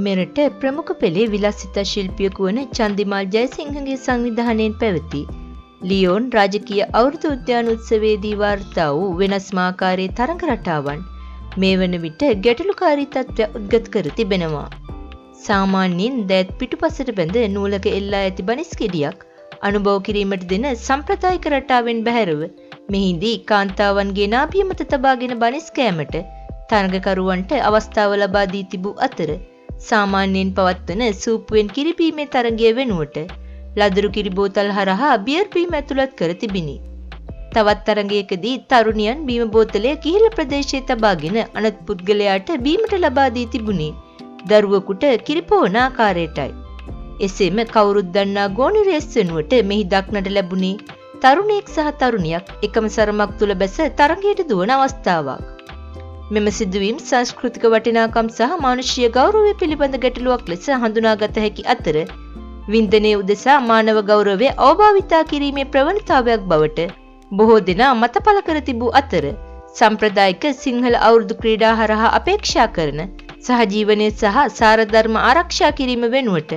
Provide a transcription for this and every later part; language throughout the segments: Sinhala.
මෙරට ප්‍රමුඛ පෙළේ විලාසිතා ශිල්පියෙකු වන චන්දිමාල් ජයසිංහගේ සංවිධානයෙන් පැවති ලියෝන් රාජකීය අවුරුදු උද්‍යාන උත්සවයේදී වාර්තා වූ වෙනස්ම ආකාරයේ තරඟ රටාවන් මේ වන විට ගැටලුකාරී තත්ත්වයක් උද්ගත කර තිබෙනවා. සාමාන්‍යයෙන් දෑත් පිටුපසට බැඳ නූලක එල්ලා ඇති බනිස් ගෙඩියක් අනුභව කිරීමට දෙන සම්ප්‍රදායික රටාවෙන් බැහැරව මෙහිදී කාන්තාවන්ගේ නාභිය මත තබාගෙන බනිස් කෑමට තරඟකරුවන්ට අවස්ථාව ලබා දී තිබූ අතර සාමාන්‍යයෙන් පවත්වන සූපුවෙන් කිරි බීමේ තරඟය වෙනුවට ලදරු කිරි බෝතල් හරහා බියර් බීම ඇතුළත් කර තිබිණි. තවත් තරඟයකදී තරුණියන් බීම බෝතලය කිහිල්ල ප්‍රදේශයේ තබාගෙන අනෙක් පුද්ගලයාට බීමට ලබා දී තිබුණේ දරුවෙකුට කිරි පොවන ආකාරයටයි. එසේම කවුරුත් දන්නා ගෝනි රේස් වෙනුවට මෙහි දක්නට ලැබුණේ තරුණයෙක් සහ තරුණියක් එකම සරමක් තුල බැස තරඟයට දුවන අවස්ථාවක්. මෙම සිදුවීම් සංස්කෘතික වටිනාකම් සහ මානුෂීය ගෞරවය පිළිබඳ ගැටලුවක් ලෙස හඳුනාගත හැකි අතර වින්දනයේ උදෙසා මානව ගෞරවය අවභාවිතා කිරීමේ ප්‍රවණතාවයක් බවට බොහෝ දෙනා මත පළ කර තිබූ අතර සම්ප්‍රදායික සිංහල අවුරුදු ක්‍රීඩා හරහා අපේක්ෂා කරන සහජීවනය සහ සාරධර්ම ආරක්ෂා කිරීම වෙනුවට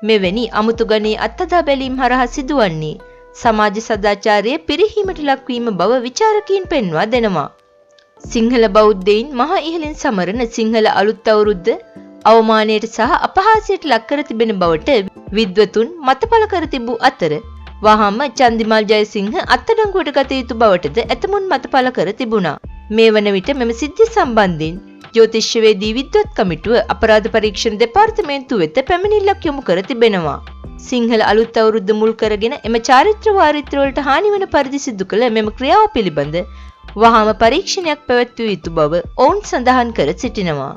මෙවැනි අමුතු ගණයේ අත්හදා බැලීම් හරහා සිදුවන්නේ සමාජ සදාචාරයේ පිරිහීමට ලක්වීම බව විචාරකයින් පෙන්වා දෙනවා. සිංහල බෞද්ධයින් මහා ඉහළින් සමරන සිංහල අලුත් අවුරුද්ද අවමානයට සහ අපහාසයට ලක් කර තිබෙන බවට විද්වතුන් මත පළ කර තිබූ අතර වහාම චන්දිමාල් ජයසිංහ අත්අඩංගුවට ගත යුතු බවටද ඇතමුන් මත පළ කර තිබුණා. මේ වන විට මෙම සිද්ධිය සම්බන්ධයෙන් ජ්‍යොතිෂ්‍යවේදී විද්වත් කමිටුව අපරාධ පරීක්ෂණ දෙපාර්තමේන්තුව වෙත පැමිණිල්ලක් යොමු කර තිබෙනවා. සිංහල අලුත් අවුරුද්ද මුල් කරගෙන එම චාරිත්‍ර වාරිත්‍ර වලට හානි වන පරිදි සිදු කළ මෙම ක්‍රියාව පිළිබඳ වහාම පරීක්ෂණයක් පැවැත්විය යුතු බව ඔවුන් සඳහන් කර සිටිනවා.